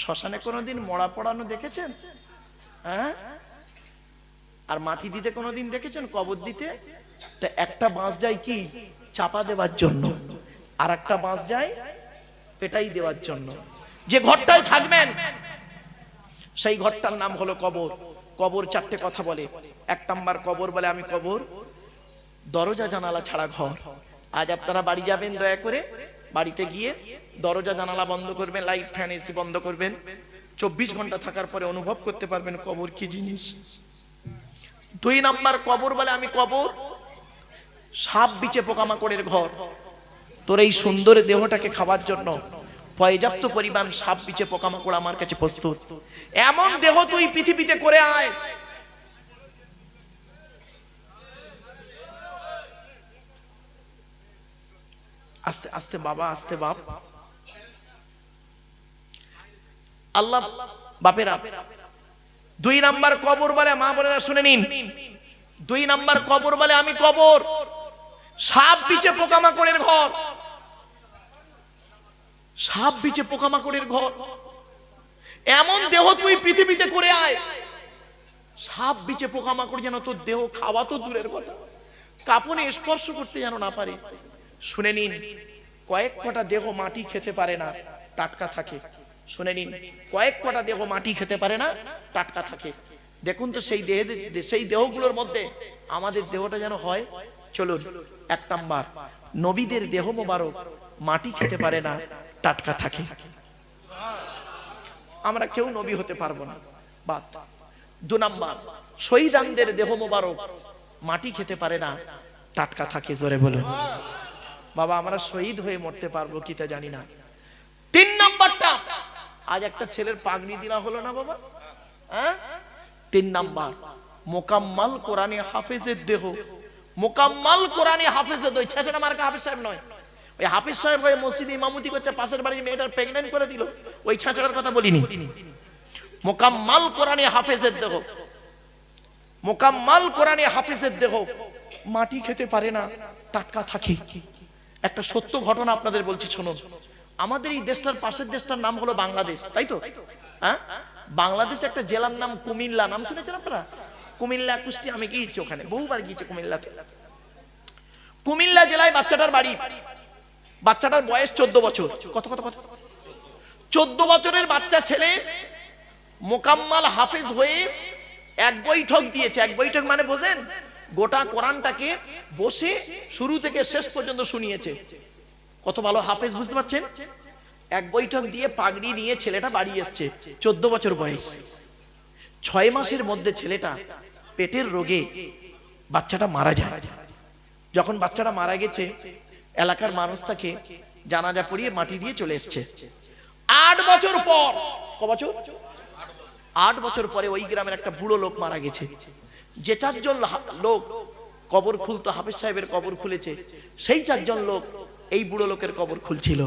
শ্মশানে কোনোদিন মরা পড়ানো দেখেছেন? হ্যাঁ? আর মাটি দিতে কোনোদিন দেখেছেন? কবর দিতে? তা একটা বাঁশ যায় কি চাপা দেওয়ার জন্য, আর একটা বাঁশ যায় পেটাই দেওয়ার জন্য। যে ঘরটায় থাকবেন সেই ঘরটার নাম হলো কবর। কবর চারটে কথা বলে। এক নাম্বার কবর বলে আমি কবর দরজা জানালা ছাড়া ঘর। আজ আপনারা বাড়ি যাবেন, দয়া করে বাড়িতে গিয়ে দরজা জানালা বন্ধ করবেন, লাইট ফ্যান এসি বন্ধ করবেন। 24 ঘন্টা থাকার পরে অনুভব করতে পারবেন কবর কি জিনিস। 2 নাম্বার কবর বলে আমি কবর সাপ বিচে পোকামাকড়ের ঘর। তোর এই সুন্দর দেহটাকে খাবার জন্য পর্যাপ্ত পরিমাণ সাপ বিচে পোকামাকড় আমার কাছে প্রস্তুত। এমন দেহ তুই পৃথিবীতে করে আয়। আস্তে আস্তে বাবা, আস্তে বাপ। আল্লাহ বাপেরা 2 নাম্বার কবর বলে, মা বোনেরা শুনে নিন, 2 নাম্বার কবর বলে আমি কবর সাপ বিচে পোকামাকড়ের ঘর। সাপ বিচে পোকামাকড়ের ঘর। এমন দেহ তুই পৃথিবীতে করে আয়, সাপ বিচে পোকামাকড় যেন তোর দেহ খাওয়া তো দূরের কথা, কাপড়ে স্পর্শ করতে যেন না পারে। শুনে নিন, কয়েক কটা দেহ মাটি খেতে পারে না, টাটকা থাকে। শুনে নিন, কয়েক কটা দেহ মাটি খেতে পারে না, টাটকা থাকে। দেখুন তো সেই দেহগুলোর মধ্যে আমাদের দেহটা যেন হয়। চলুন, 1 নাম্বার নবীদের দেহ মোবারক মাটি খেতে পারে না, টাটকা থাকে। আমরা কেউ নবী হতে পারবো না, বাদ। 2 নাম্বার শহীদানদের দেহ মোবারক মাটি খেতে পারে না, টাটকা থাকে। জোরে বলুন বাবা, আমরা শহীদ হয়ে মরতে পারবো কি তা জানি না। 3 নাম্বারটা, আজ একটা ছেলের পাগড়ি দিলা হলো না বাবা, হ্যাঁ? 3 নাম্বার মোকাম্মাল কোরআনে হাফেজের দেহ। মোকাম্মাল কোরআনে হাফেজের দেহ। ছেঁচড়া মার্কা হাফেজ সাহেব নয়। ওই হাফেজ সাহেব হয়ে মসজিদে ইমামতি করছে, পাশের বাড়ির মেয়েটার প্রেগন্যান্ট করে দিল, ওই ছেঁচড়ার কথা বলিনি। মোকাম্মাল কোরআনে হাফেজের দেহ, মোকাম্মাল কোরআনে হাফেজের দেহ মাটি খেতে পারে না, টাটকা থাকে। একটা সত্য ঘটনা আপনাদের বলছি, শুনুন। আমাদের এই দেশটার পাশের দেশটার নাম হলো বাংলাদেশ, তাই তো? হ্যাঁ, বাংলাদেশ একটা জেলার নাম কুমিল্লা, নাম শুনেছেন আপনারা? কুমিল্লা, কুষ্টি, আমি গিয়েছি ওখানে, বহুবার গিয়েছি কুমিল্লাতে। কুমিল্লা জেলায় বাচ্চাটার বাড়ি। বাচ্চাটার বয়স 14 বছর। কত কত কত 14 বছরের বাচ্চা ছেলে মোকাম্মাল হাফেজ হয়ে 1 বৈঠক দিয়েছে। 1 বৈঠক মানে বোঝেন? গোটা কোরআনটাকে বসে শুরু থেকে শেষ পর্যন্ত শুনিয়েছে। কত ভালো হাফেজ, বুঝতে পারছেন? 1 বৈঠক দিয়ে পাগড়ি নিয়ে ছেলেটা বাড়ি এসছে, 14 বছর বয়স। 6 মাসের মধ্যে ছেলেটা পেটের রোগে বাচ্চাটা মারা যায়। যখন বাচ্চাটা মারা গেছে, এলাকার মানুষ তাকে জানাজা পড়িয়ে মাটি দিয়ে চলে এসছে। 8 বছর পর, ক বছর? 8 বছর পরে ওই গ্রামের একটা বুড়ো লোক মারা গেছে। যে 4 জন লোক কবর খুলতো, হাফেজ সাহেবের কবর খুলেছে, সেই 4 জন লোক এই বুড়ো লোকের কবর খুলছিল।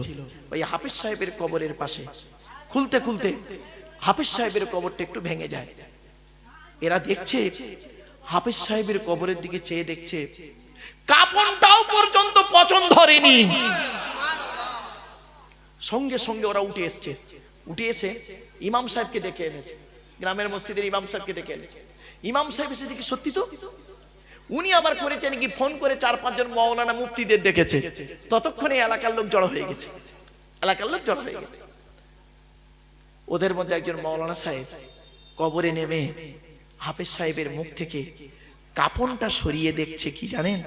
ওই হাফেজ সাহেবের কবরের পাশে খুলতে খুলতে হাফেজ সাহেবের কবরটা একটু ভেঙে যায়। এরা দেখছে, হাফেজ সাহেবের কবরের দিকে চেয়ে দেখছে, কাপড়টাও পর্যন্ত পছন্দ ধরেনি। সঙ্গে সঙ্গে ওরা উঠে এসছে। উঠে এসে ইমাম সাহেবকে ডেকে এনেছে, গ্রামের মসজিদের ইমাম সাহেবকে ডেকে এনেছে। ইমাম সাহেব এসে দেখি সত্যি তো। উনি আবার করেছেন কি, ফোন করে 4-5 জন মাওলানা মুফতিদের ডেকেছে। ততক্ষণে এলাকার লোক জড়ো হয়ে গেছে, এলাকার লোক জড়ো হয়ে গেছে। ওদের মধ্যে একজন মাওলানা সাহেব কবরে নেমে হাফেজ সাহেবের মুখ থেকে কাপড়টা সরিয়ে দেখছে। কি জানেন?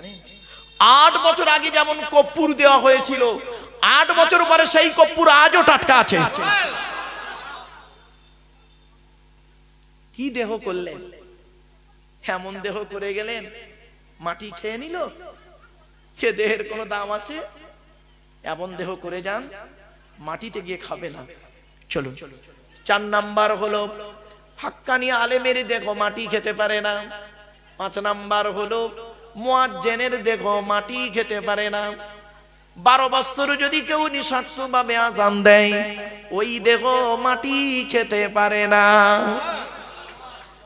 8 বছর আগে যেমন কর্পূর দেওয়া হয়েছিল, 8 বছর পরে সেই কর্পূর আজও টাটকা আছে। কি দেহ করলেন? এমন দেহ করে গেলেন, মাটি খেয়ে নিল। কে দেহের কোনো দাম আছে? এমন দেহ করে যান, মাটিতে গিয়ে খাবে না। চলুন, 4 নাম্বার হলো হাক্কানি আলেমের দেহ মাটি খেতে পারে না। 5 নাম্বার হলো মুয়াজ্জিনের দেহ মাটি খেতে পারে না। 12 বছর যদি কেউ নিঃস্বার্থভাবে আযান দেয়, ওই দেহ মাটি খেতে পারে না।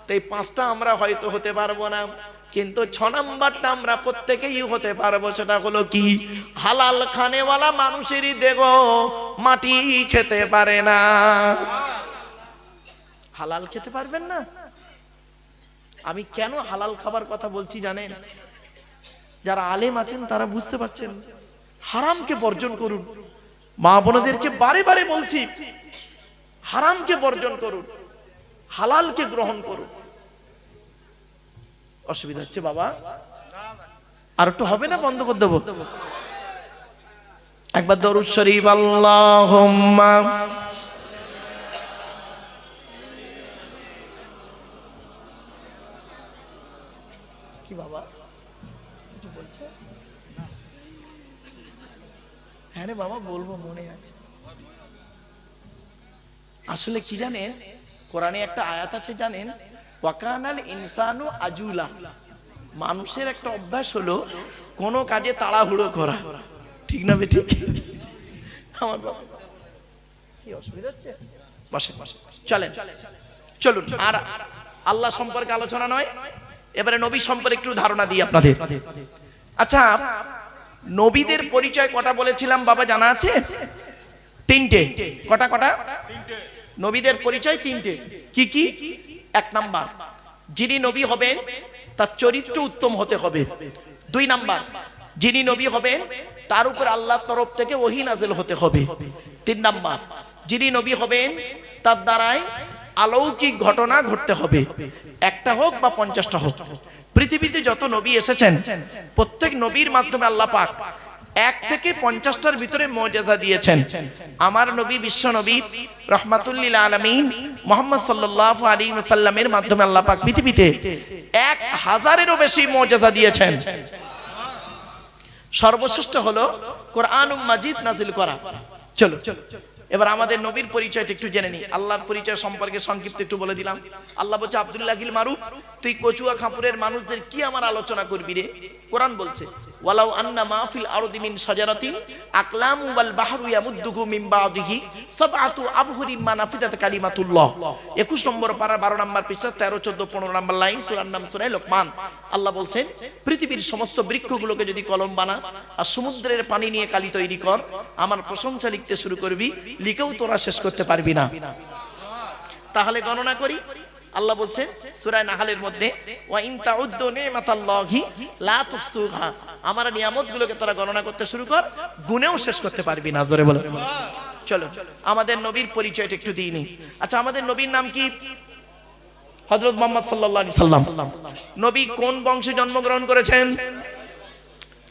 তাই 5টা আমরা হয়তো হতে পারবো না, কিন্তু 6 নাম্বারটা আমরা প্রত্যেকেই হতে পারবো। সেটা হলো কি? হালাল খানেওয়ালা মানুষেরই দেহ মাটি খেতে পারে না। হালাল খেতে পারবেন না? আমি কেন হালাল খাবার কথা বলছি জানেন? যারা আলেম আছেন তারা বুঝতে পারছেন, হারামকে বর্জন করুন। মা বোনদেরকে বারে বারে বলছি, হারামকে বর্জন করুন, হালালকে গ্রহণ করুন। অসুবিধা হচ্ছে বাবা? আর একটু হবে না? বন্ধ করে দেবো? একবার দরুদ শরীফ আল্লাহুম্মা। কি বাবা কিছু বলছে? হ্যাঁ রে বাবা, বলবো, মনে আছে। আসলে কি জানেন, কোরআনে একটা আয়াত আছে জানেন, ওয়াকানাল ইনসানু আজুলা। মানুষের একটা অভ্যাস হলো কোনো কাজে তাড়াহুড়ো করা, ঠিক না বে ঠিক? আমার বাবা কি অসুবিধা হচ্ছে? বসে বসে চলেন, চলুন। আর আল্লাহ সম্পর্কে আলোচনা নয়, এবারে নবী সম্পর্কে একটু ধারণা দিই আপনাদের। আচ্ছা, নবীদের পরিচয় কটা বলেছিলাম বাবা জানা আছে? তিনটে। কটা কটা? নবীদের পরিচয় তিনটে। কি কি? এক নাম্বার, যিনি নবী হবেন তার চরিত্র উত্তম হতে হবে। দুই নাম্বার, যিনি নবী হবেন তার উপর আল্লাহর তরফ থেকে ওহী নাযিল হতে হবে। তিন নাম্বার, যিনি নবী হবেন তার দ্বারাই অলৌকিক ঘটনা ঘটতে হবে, একটা হোক বা 50টা হোক। পৃথিবীতে যত নবী এসেছেন প্রত্যেক নবীর মাধ্যমে আল্লাহ পাক 1 থেকে 50টার ভিতরে মুজিজা দিয়েছেন। আমার নবী বিশ্ব নবী রাহমাতুল লিল আলামিন মুহাম্মদ সাল্লাল্লাহু আলাইহি ওয়াসাল্লামের মাধ্যমে আল্লাহ পাক পৃথিবীতে 1000-এরও বেশি মুজিজা দিয়েছেন। সর্বশ্রেষ্ঠ হলো কোরআনুল মাজিদ নাজিল করা। চলো এবার আমাদের নবীর পরিচয়টা একটু জেনে নিই। আল্লাহর পরিচয় সম্পর্কে সংক্ষিপ্ত একটু বলে দিলাম। আল্লাহ বলছে, আব্দুল্লাহিল মারুফ, তুই কচুয়া খাপুরের মানুষদের কি আমার আলোচনা করবি রে? কোরআন বলছে, ওয়ালাউ আন্না মা ফিল আরদি মিন শাজারাতিন আকলামু ওয়াল বাহরু ইয়ামুদ্দুহু মিন বাদিহি সাবআতু আবহুরিম মা নাফিদাত কালিমাতুল্লাহ। 21 নম্বর পারা 12 নম্বর পৃষ্ঠা 13, 14, 15 নম্বর লাইন, সূরার নাম সূরা লোকমান। আল্লাহ বলছেন, পৃথিবীর সমস্ত বৃক্ষগুলোকে যদি কলম বানাস আর সমুদ্রের পানি নিয়ে কালি তৈরি কর, আমার প্রশংসা লিখতে শুরু করবি, লিখেও তোরা শেষ করতে পারবি না। তাহলে গণনা করি। আল্লাহ বলছেন সূরা নাহলের মধ্যে, ওয়া ইন তাউদ্দু নিমাতাল্লাহি লা তুহসুহা, আমার নিয়ামতগুলোকে তোরা গণনা করতে শুরু কর, গুনেও শেষ করতে পারবি না। জোরে বলো। চলো আমাদের নবীর পরিচয়টা একটু দিই নি। আচ্ছা, আমাদের নবীর নাম কি? হযরত মুহাম্মদ সাল্লাল্লাহু আলাইহি সাল্লাম। নবী কোন বংশে জন্মগ্রহণ করেছেন?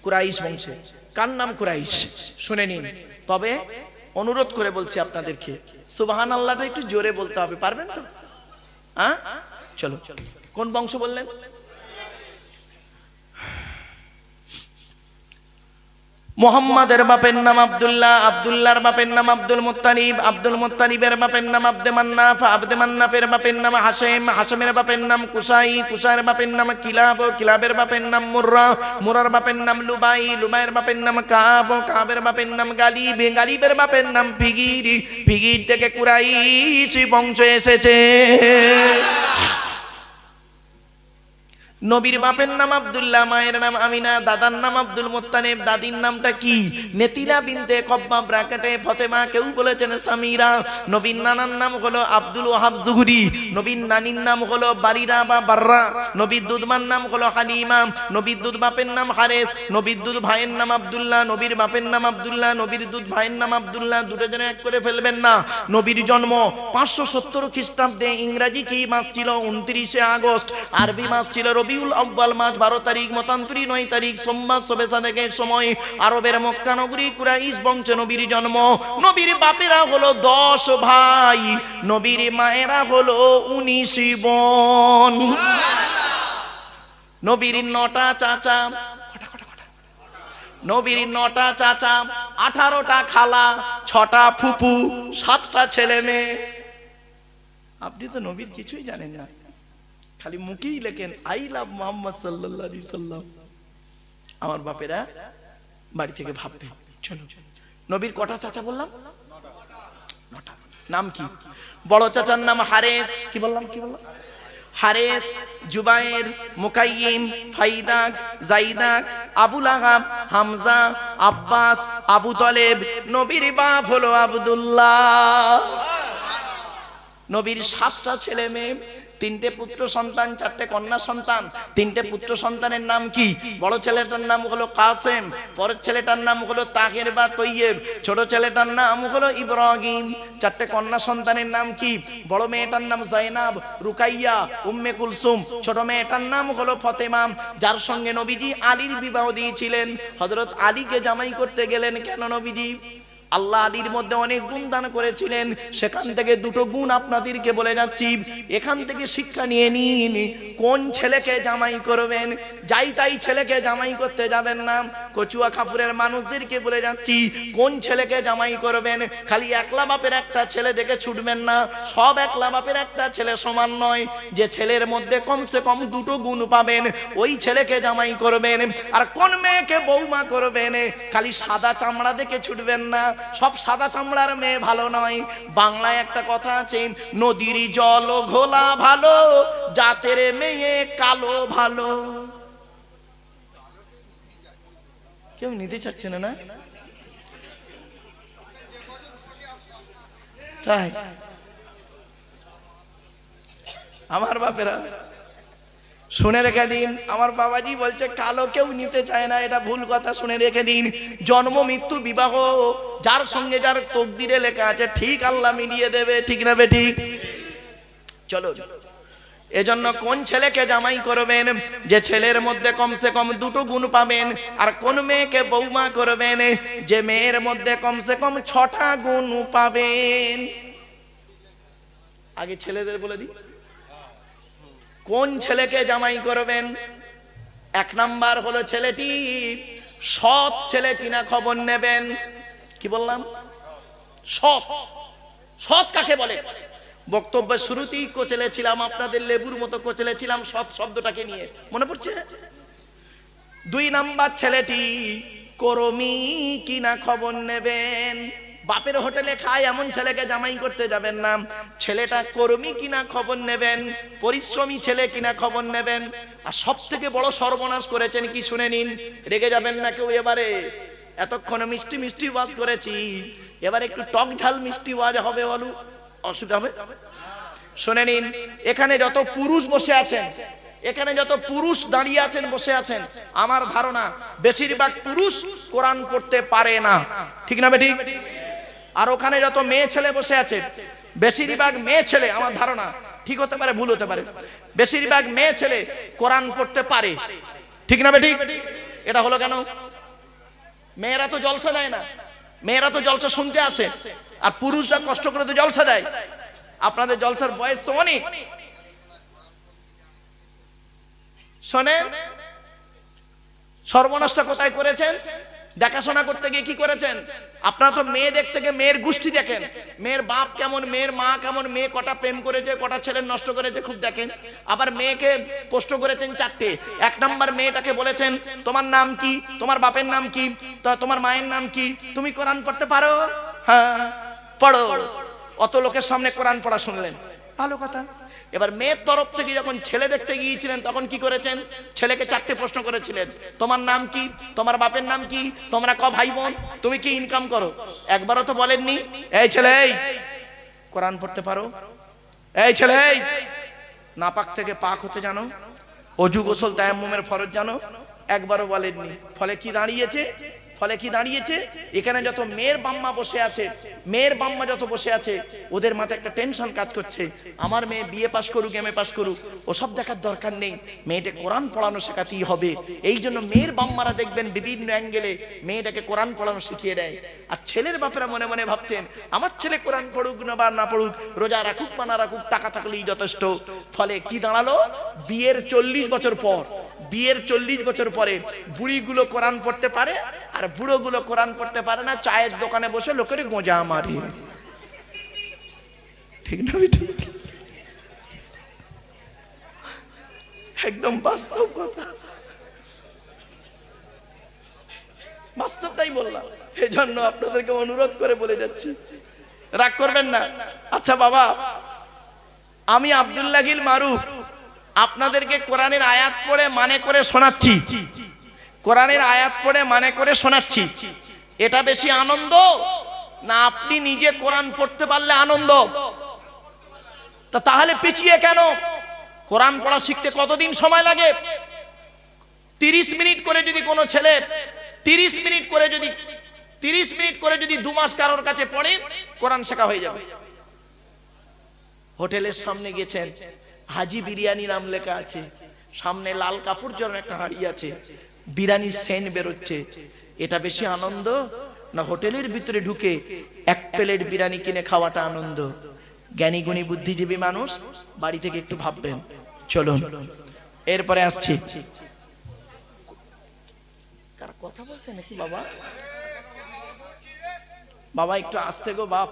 কুরাইশ বংশে। কার নাম কুরাইশ? শুনে নিন। তবে অনুরোধ করে বলছি আপনাদেরকে, সুবহানাল্লাহটা একটু জোরে বলতে হবে, পারবেন তো? হ্যাঁ, চলো। কোন বংশ বললেন? মুহাম্মাদের বাপের নাম আব্দুল্লাহ, আব্দুল্লাহর বাপের নাম আব্দুল মুত্তালিব, আব্দুল মুত্তালিবের বাপের নাম আব্দে মান্নাফ, আব্দে মান্নাফের বাপের নাম হাশেম, হাশেমের বাপের নাম কুসাই, কুসাইয়ের বাপের নাম কিলাব, কিলাবের বাপের নাম মুররা, মুরার বাপের নাম লুবাই, লুবাইয়ের বাপের নাম কাব, কাবের বাপের নাম গালিব, গালিবের বাপের নাম ফিগির, ফিগির থেকে কুরাইশ বংশ এসেছে। নবীর বাপের নাম আব্দুল্লাহ, মায়ের নাম আমিনা, দাদার নাম আব্দুল মুত্তালিব, দাদির নামটা কি? নেতিলা বিনতে কব্বা ব্রাকেটে ফতেমা, কেউ বলেছেন সামিরা। নবীর নানার নাম হলো আব্দুল ওয়াহাব জুহরি, নবীর নানির নাম হলো বারিরা বা বাররা, নবীর দুধমার নাম হলো হালিমা, নবীর দুধ বাপের নাম হারেস, নবীর দুধ ভাইয়ের নাম আব্দুল্লাহ, নবীর বাপের নাম আব্দুল্লাহ, নবীর দুধ ভাইয়ের নাম আব্দুল্লাহ, দুটো যেন এক করে ফেলবেন না। নবীর জন্ম 570 খ্রিস্টাব্দে, ইংরেজি কি মাস ছিল? 29শে আগস্ট, আরবি মাস ছিল রবিউল আউয়াল মাস 12 তারিখ, মতান্তরী 9 তারিখ, সোমবার শবে সাদেকের সময় আরবের মক্কা নগরী কুরাইশ বংশে নবীর জন্ম। নবীর বাপেরা হলো 10 ভাই, নবীর মায়েরা হলো 19 বোন। নবীর 9টা চাচা, নবীর 9টা চাচা, 18টা খালা, 6টা ফুপু, 7টা ছেলে মেয়ে। আপনি তো নবীর কিছুই জানেন না, খালি মুখেই লেখেন আই লাভ মুহাম্মদ সাল্লাল্লাহু আলাইহি সাল্লাম। আমার বাপেরা বাড়ি থেকে ভাববে। চলো, নবীর কটা চাচা বললাম? 9টা। নাম কি? বড় চাচার নাম হারেস। কি বললাম? কি বললাম? হারেস, জুবায়ের, মুকাইয়িম, ফাইদাক, জাইদাক, আবুল আহাব, হামজা, আব্বাস, আবু তালেব। নবীর বাপ হলো আব্দুল্লাহ। নবীর 7টা ছেলে মেয়ে, 3টে পুত্র সন্তান, 4টে কন্যা সন্তান। 3টে পুত্র সন্তানের নাম কি? বড় ছেলেটার নাম হলো কাসেম, পরের ছেলেটার নাম হলো তাহের বা তৈয়েব, ছোট ছেলেটার নাম হলো ইব্রাহিম। 4টে কন্যা সন্তানের নাম কি? বড় মেয়েটার নাম জয়নাব, রুকাইয়া, উম্মে কুলসুম, ছোট মেয়েটার নাম হলো ফতেমা, যার সঙ্গে নবীজি আলীর বিবাহ দিয়েছিলেন। হযরত আলীকে জামাই করতে গেলেন কেন নবীজি? আল্লাহ আলীর মধ্যে অনেক গুণ দান করেছিলেন, সেখান থেকে 2টো গুণ আপনাদেরকে বলে যাচ্ছি। এখান থেকে শিক্ষা নিয়ে নিন, কোন ছেলেকে জামাই করবেন। যাই তাই ছেলেকে জামাই করতে যাবেন না। কচুয়া খাপুরের মানুষদেরকে বলে যাচ্ছি, কোন ছেলেকে জামাই করবেন। খালি একলা বাপের একটা ছেলে দেখে ছুটবেন না, সব একলা বাপের একটা ছেলে সমান নয়। যে ছেলের মধ্যে কমসে কম 2টো গুণ পাবেন, ওই ছেলেকে জামাই করবেন। আর কোন মেয়েকে বৌমা করবেন, খালি সাদা চামড়া দেখে ছুটবেন না, সব সাদা চামড়ার মেয়ে ভালো নয়। বাংলায় একটা কথা আছে, নদীর জল ঘোলা ভালো, জাতের মেয়ে কালো ভালো। কেউ নিতে চাচ্ছে না, না তাই? আমার বাপেরা শুনে রেখে দিন, আমার বাবাজি বলছে কালো কেউ নিতে চায় না, এটা ভুল কথা। শুনে রেখে দিন, জন্ম মৃত্যু বিবাহ যার সঙ্গে যার তকদিরে লেখা আছে, ঠিক আল্লাহ মিলিয়ে দেবে, ঠিক না বে ঠিক? চলো, এজন্য কোন ছেলেকে জামাই করবেন, যে ছেলের মধ্যে কমসে কম 2টো গুণ পাবেন। আর কোন মেয়েকে বৌমা করবেন, যে মেয়ের মধ্যে কমসে কম 6টা গুণ পাবেন। আগে ছেলেদের বলে দিই, কোন ছেলেকে জামাই করবেন। 1 নাম্বার হলো ছেলেটি সৎ ছেলে কিনা খবর নেবেন। কি বললাম? সৎ। সৎ কাকে বলে? বক্তব্যের শুরুতেই কোচেলেছিলাম, আপনাদের লেবুর মতো কোচেলেছিলাম সৎ শব্দটাকে নিয়ে, মনে পড়ছে? 2 নাম্বার ছেলেটি কর্মী কিনা খবর নেবেন। বাপের হোটেলে খায় এমন ছেলেকে জামাই করতে যাবেন না, ছেলেটা কর্মী কিনা খবর নেবেন, পরিশ্রমী ছেলে কিনা খবর নেবেন। আর সব থেকে বড় সর্বনাশ করেছেন কি শুনে নিন, রেগে যাবেন না কেউ। এবারে এতক্ষণে মিষ্টি মিষ্টি ওয়াজ করেছি, এবারে একটু টক ঝাল মিষ্টি ওয়াজ হবে, বলো অসুবিধা হবে? শুনে নিন, এখানে যত পুরুষ বসে আছেন, এখানে যত পুরুষ দাঁড়িয়ে আছেন, বসে আছেন, আমার ধারণা বেশিরভাগ পুরুষ কোরআন পড়তে পারে না, ঠিক না বেঠিক? আর ওখানে যত মেয়ে ছেলে বসে আছে, বেশিরভাগ মেয়ে ছেলে, আমার ধারণা, ঠিক হতে পারে ভুল হতে পারে, বেশিরভাগ মেয়ে ছেলে কোরআন পড়তে পারে, ঠিক না বেঠিক? এটা হলো কেন? মেয়েরা তো জলসা দেয় না, মেয়েরা তো জলসা শুনতে আসে, আর পুরুষরা কষ্ট করে তো জলসা দেয়। আপনাদের জলসার বয়স তো অনেক। শোনেন, সর্বনাশটা কোথায় করেছেন? দেখাশোনা করতে গিয়ে কি করেছেন? আপনারা তো মেয়ে দেখতে গিয়ে মেয়ের গোষ্ঠী দেখেন, মেয়ের বাপ কেমন, মেয়ের মা কেমন, মেয়ে কটা প্রেম করেছে, কটা ছেলে নষ্ট করেছে, খুব দেখেন। আবার মেয়েকে পোস্ট করেছেন 4টে। 1 নাম্বার মেয়েটাকে বলেছেন, তোমার নাম কি, তোমার বাপের নাম কি, তোমার মায়ের নাম কি, তুমি কোরআন পড়তে পারো? হ্যাঁ পড়ো। অত লোকের সামনে কোরআন পড়া শুনলেন, ভালো কথা। এবার মেয়ের তরফ থেকে যখন ছেলে দেখতে গিয়েছিলেন, তখন কি করেছেন? ছেলেকে 4টে প্রশ্ন করেছিলেন, তোমার নাম কি, তোমার বাপের নাম কি, তোমরা ক ভাই বোন, তুমি কি ইনকাম করো? একবারও তো বলেননি এই ছেলে কোরআন পড়তে পারো, এই ছেলে নাপাক থেকে পাক হতে জানো, অজু গোসল তায়াম্মুমের ফরজ জানো? একবারও বলেননি। ফলে কি দাঁড়িয়েছে? ফলে কি দাঁড়িয়েছে? এখানে যত মেয়ের বাম্মা বসে আছে, মেয়ের বাম্মা যত বসে আছে, ওদের মাথায় একটা টেনশন কাজ করছে, আমার মেয়ে বিএ পাস করুক, এমএ পাস করুক, ওসব দেখার দরকার নেই, মেয়েটা কোরআন পড়ানো শেখাতেই হবে। এই জন্য মেয়ের বাম্মারা দেখবেন বিভিন্ন অ্যাঙ্গেলে মেয়েটাকে কোরআন পড়ানো শিখিয়ে দেয়। আর ছেলের বাপেরা মনে মনে ভাবছেন, আমার ছেলে কোরআন পড়ুক না বা না পড়ুক, রোজা রাখুক বা না রাখুক, টাকা থাকলেই যথেষ্ট। ফলে কি দাঁড়ালো? বিয়ের 40 বছর পর, বিয়ের 40 বছর পরে বুড়িগুলো কোরআন পড়তে পারে, আর বুড়োগুলো কোরআন পড়তে পারে না, চায়ের দোকানে বসে লোকের গোঁজা মারে, ঠিক না? একদম বাস্তব কথা, বাস্তবটাই বললাম। এজন্য আপনাদেরকে অনুরোধ করে বলে যাচ্ছি, রাগ করবেন না। আচ্ছা বাবা, আমি আব্দুল্লাহিল মারুফ আপনাদেরকে কোরআনের আয়াত পড়ে মানে করে শোনাচ্ছি, কোরআনের আয়াত পড়ে মানে করে শোনাচ্ছি, এটা বেশি আনন্দ না আপনি নিজে কোরআন পড়তে পারলে আনন্দ? তাহলে পিছিয়ে কেন? কোরআন পড়া শিখতে কতদিন সময় লাগে? 30 মিনিট করে যদি কোনো ছেলে 30 মিনিট করে যদি 2 মাস কারোর কাছে পড়ে, কোরআন শেখা হয়ে যাবে। হোটেলের সামনে গেছেন, হাজি বিরিয়ানি নাম লেখা আছে, সামনে লাল কাপড় জড়ানো একটা হাঁড়ি আছে, বিরিয়ানির সেন্ট বেরোচ্ছে। এটা বেশি আনন্দ না হোটেলের ভিতরে ঢুকে 1 প্লেট বিরিয়ানি কিনে খাওয়াটা আনন্দ? জ্ঞানী গুণী বুদ্ধিজীবী মানুষ বাড়ি থেকে একটু ভাববেন। চলুন এরপরে আসছি। কারা কথা বলছে নাকি বাবা? বাবা একটু আস্তে গো বাপ,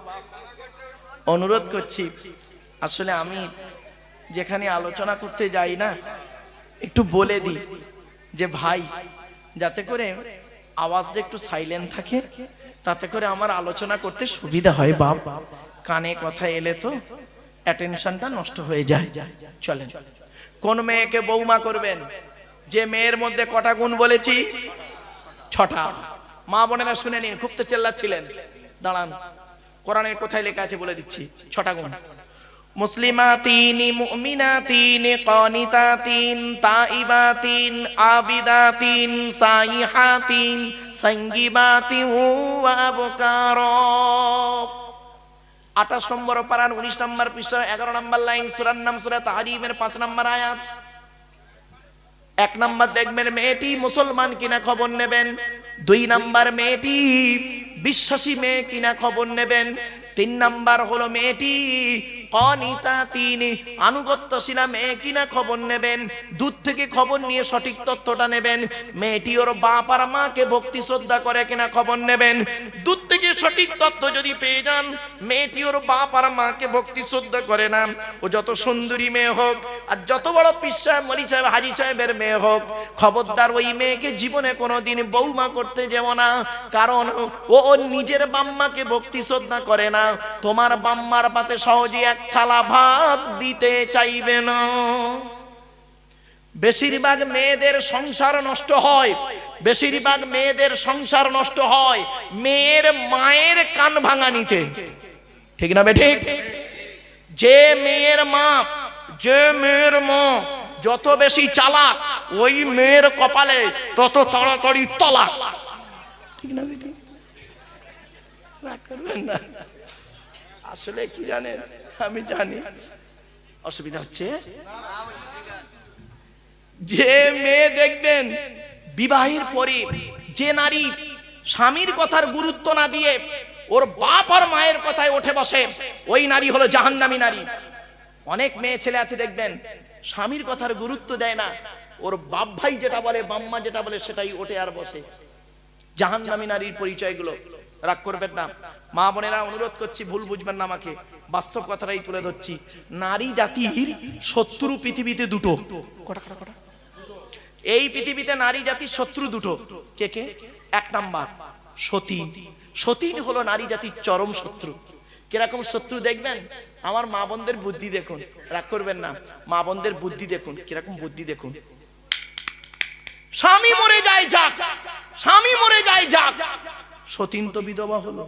অনুরোধ করছি। আসলে আমি যেখানে আলোচনা করতে যাই না, একটু বলে দিই যে ভাই, যাতে করে আওয়াজটা একটু সাইলেন্ট থাকে, তাতে করে আমার আলোচনা করতে সুবিধা হয় বাপ। কানে কথা এলে তো অ্যাটেনশনটা নষ্ট হয়ে যায়। চলেন, কোন মেয়েকে বৌমা করবেন? যে মেয়ের মধ্যে কটা গুণ বলেছি? 6টা। মা বোনেরা শুনে নিন, খুব তো চেল্লাচ্ছিলেন। দাঁড়ান, কোরআনের কোথায় লেখা আছে বলে দিচ্ছি। 6টা গুণ: মুসলিমাতিন, মুমিনাতিন, কানিতাতিন, তাইবাতিন, আবিদাতিন, সাইহাতিন, সাঙ্গিবাতিন ওয়া আবকারা। 28 নম্বর পারার 19 নম্বর পৃষ্ঠা 11 নম্বর লাইন, সূরার নাম সূরা তাহরিমের 5 নম্বর আয়াত। 1 নম্বর দেখবেন মেয়েটি মুসলমান কিনা খবর নেবেন। 2 নম্বর মেয়েটি বিশ্বাসী মেয়ে কিনা খবর নেবেন। 3 নম্বর হলো মেয়েটি কানিতাতিন, আনুগত্যশীলা মেয়ে কিনা খবর নেবেন। দূর থেকে খবর নিয়ে সঠিক তথ্যটা নেবেন। মেয়েটি ওর বাপ আর মাকে ভক্তি শ্রদ্ধা করে কিনা খবর নেবেন। দূর থেকে সঠিক তথ্য যদি পেয়ে যান মেয়েটি ওর বাপ আর মাকে ভক্তি শ্রদ্ধা করে না, ও যত সুন্দরী মেয়ে হোক আর যত বড় পীর সাহেব, মলি সাহেব, হাজি সাহেবের মেয়ে হোক, খবরদার ওই মেয়েকে জীবনে কোনোদিন বৌমা করতে যেও না। কারণ ও ওর নিজের বাম্মাকে ভক্তি শ্রদ্ধা করে না। তোমার বাম্মার পাতে সহজে 1 থালা ভাত দিতে চাইবে না। বেশিরভাগ মেয়েদের সংসার নষ্ট হয়, বেশিরভাগ মেয়েদের সংসার নষ্ট হয় মেয়ের মায়ের কান ভাঙানিতে। ঠিক না বেঠিক? যে মেয়ের মা যত বেশি চালাক, ওই মেয়ের কপালে তত তাড়াতাড়ি তলাক। ঠিক না বেঠিক? রাগ করবেন না। আসলে কি জানেন, আমি জানি অসুবিধা হচ্ছে। যে মেয়ে দেখবেন বিবাহের পরে যে নারী স্বামীর কথার গুরুত্ব না দিয়ে ওর বাপ আর মায়ের কথায় ওঠে বসে, ওই নারী হলো জাহান্নামী নারী। অনেক মেয়ে ছেলে আছে দেখবেন স্বামীর কথার গুরুত্ব দেয় না, ওর বাপ ভাই যেটা বলে, বাম্মা যেটা বলে সেটাই ওঠে আর বসে। জাহান্নামী নারীর পরিচয়গুলো। রাগ করবেন না মা বোনেরা, অনুরোধ করছি, ভুল বুঝবেন না আমাকে, বাস্তব কথাটাই তুলে ধরছি। নারী জাতির শত্রু পৃথিবীতে 2টো। কটা? এই পৃথিবীতে নারী জাতির শত্রু 2টো। কে কে? 1 নাম্বার সতীন। সতীন হলো নারী জাতির চরম শত্রু। কিরকম শত্রু দেখবেন? আমার মা বোনদের বুদ্ধি দেখুন, রাগ করবেন না, মা বোনদের বুদ্ধি দেখুন, কিরকম বুদ্ধি দেখুন। স্বামী মরে যায় যাক, স্বামী মরে যায় যাক, সতীন তো বিধবা হলো।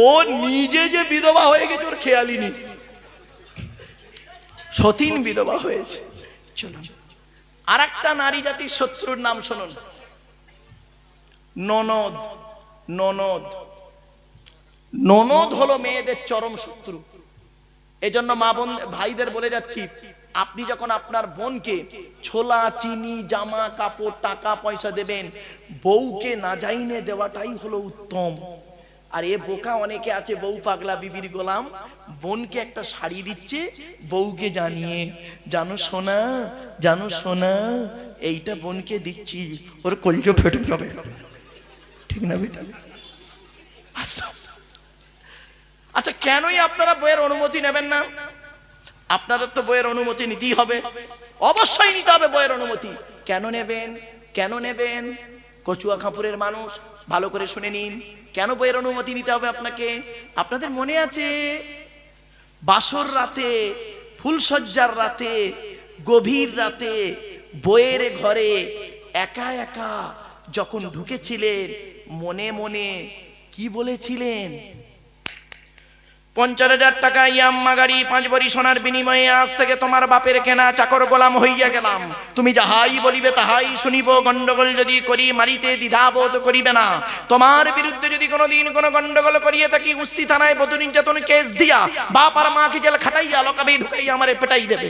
ও নিজে যে বিধবা হয়ে গেছে ওর খেয়ালই নেই, সতীন বিধবা হয়েছে। চলুন আর একটা নারী জাতির শত্রুর নাম শুনুন, ননদ। ননদ ননদ হলো মেয়েদের চরম শত্রু। এজন্য মা বোন ভাইদের বলে যাচ্ছি, আপনি যখন আপনার বোনকে ছোলা, চিনি, জামা কাপড়, টাকা পয়সা দেবেন, বউকে না জাইনে দেওয়াটাই হলো উত্তম। আর এ বোকা অনেকে আছে, বউ পাগলা বিবির গোলাম, বোনকে একটা শাড়ি দিচ্ছে বউকে জানিয়ে, জানো সোনা, জানো সোনা, এইটা বোনকে দিচ্ছি, ওর কলজো ফেটে যাবে। ঠিক না বেটা? আচ্ছা, কেনই আপনারা বইয়ের অনুমতি নেবেন না? আপনাদের তো বইয়ের অনুমতি নিতেই হবে, অবশ্যই নিতে হবে বইয়ের অনুমতি। কেন নেবেন? কেন নেবেন? কচুয়া খাপুরের মানুষ ভালো করে শুনে নিন, কেন বইয়ের অনুমতি নিতে হবে আপনাকে। আপনাদের মনে আছে বাসর রাতে, ফুলসজ্জার রাতে, গভীর রাতে বইয়ের ঘরে একা একা যখন ঢুকেছিলেন, মনে মনে কি বলেছিলেন? 50,000 টাকা ইয়াম্মা গাড়ি 5 ভরি সোনার বিনিময়ে আজ থেকে তোমার বাপের কেনা চাকর গোলাম হইয়া গেলাম। তুমি যাহাই বলিবে তাহাই শুনিব, গন্ডগোল যদি করি মারিতে দ্বিধাবোধ করিবে না। তোমার বিরুদ্ধে যদি কোনোদিন কোনো গন্ডগোল করিয়ে থাকি উস্তি থানায় বধূ নির্যাতন কেস দিয়া বাপ আর মাকে জেল খাটাইয়া লকাবে ঢুকাইয়া আমারে পেটাই দেবে।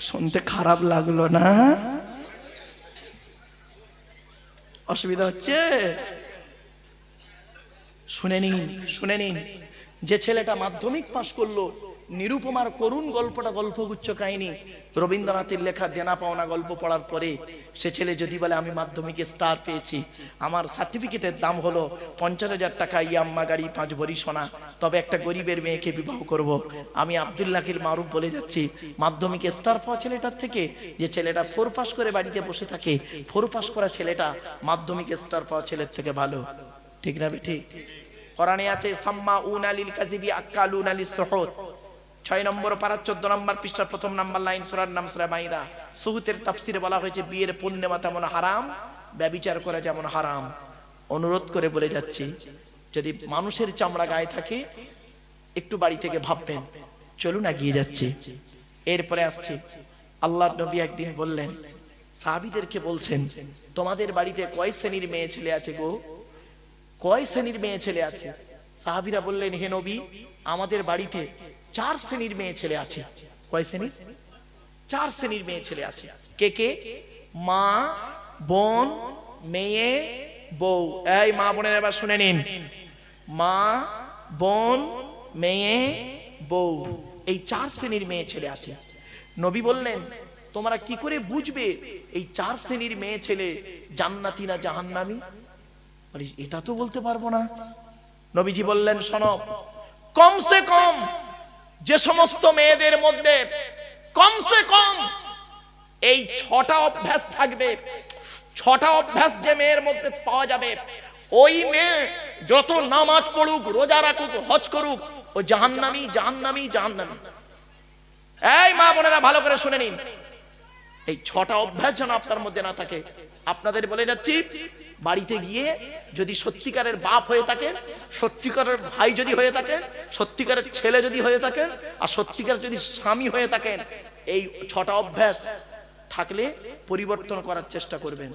শুনতে খারাপ লাগলো না? অসুবিধা হচ্ছে? শুনে নিন, যে ছেলেটা মাধ্যমিক পাশ করলো, নিরুপমার করুণ গল্পটা গল্পগুচ্ছ কাহিনী, রবীন্দ্রনাথের লেখা দেনা পাওনা গল্প পড়ার পরে সে ছেলে যদি বলে আমি মাধ্যমিকে স্টার পেয়েছি, আমার সার্টিফিকেটের দাম হলো 50,000 টাকা ইয়াম্মা গাড়ি 5 ভরি সোনা, তবে একটা গরিবের মেয়েকে বিবাহ করব, আমি আব্দুল্লাহিল মারুফ বলে যাচ্ছি মাধ্যমিকে স্টার পাওয়া ছেলেটার থেকে যে ছেলেটা 4 পাস করে বাড়িতে বসে থাকে, 4 পাস করা ছেলেটা মাধ্যমিকে স্টার পাওয়া ছেলের থেকে ভালো। ঠিক না ঠিক? কোরআনে আছে সাম্মাউনা লিল কাযিবি আকালুনা লিস সুহুত, 6 নম্বর পারা 14 নম্বর পৃষ্ঠার প্রথম নাম্বার লাইন, সূরার নাম সূরা মাইদা। সুহুতের তাফসিরে বলা হয়েছে বিয়ের পূর্ণিমা তেমন হারাম, ব্যভিচার করা যেমন হারাম। অনুরোধ করে বলে যাচ্ছি, যদি মানুষের চামড়া গায়ে থাকে একটু বাড়ি থেকে ভাববেন, চলুন এগিয়ে যাচ্ছি। এরপরে আসছে আল্লাহর নবী একদিন বললেন, সাহাবীদেরকে বলছেন, তোমাদের বাড়িতে কয় শ্রেণীর মেয়ে ছেলে আছে গো? কয় শ্রেণীর মেয়ে ছেলে আছে? সাহাবীরা বললেন, হে নবী, আমাদের বাড়িতে 4 শ্রেণীর মেয়ে ছেলে আছে। কয় শ্রেণীর? 4 শ্রেণীর মেয়ে ছেলে আছে। কে কে? মা, বোন, মেয়ে, বউ। এই মা বোনের এবার শুনে নিন, মা, বোন, মেয়ে, বউ, এই 4 শ্রেণীর মেয়ে ছেলে আছে। নবী বললেন, তোমরা কি করে বুঝবে এই 4 শ্রেণীর মেয়ে ছেলে জান্নাতি না জাহান্নামী? এটা তো বলতে পারবো না। নবীজি বললেন, শোনো, কমসে কম যে সমস্ত মেয়েদের মধ্যে কমসে কম এই 6টা অভ্যাস থাকবে, 6টা অভ্যাস যে মেয়ের মধ্যে পাওয়া যাবে, ওই মেয়ে যত নামাজ পড়ুক, রোজা রাখুক, হজ করুক, ও জাহান্নামী, জাহান্নামী, জাহান্নামী। এই মা বোনেরা ভালো করে শুনে নিন, এই 6টা অভ্যাস যেন আপনার মধ্যে না থাকে। আপনাদের বলে যাচ্ছি, বাড়িতে গিয়ে যদি সত্যিকারের বাপ হয়ে থাকেন, সত্যিকারের ভাই যদি হয়ে থাকেন, সত্যিকারের ছেলে যদি হয়ে থাকেন, আর সত্যিকারের যদি স্বামী হয়ে থাকেন, এই 6টা অভ্যাস থাকলে পরিবর্তন করার চেষ্টা করবেন।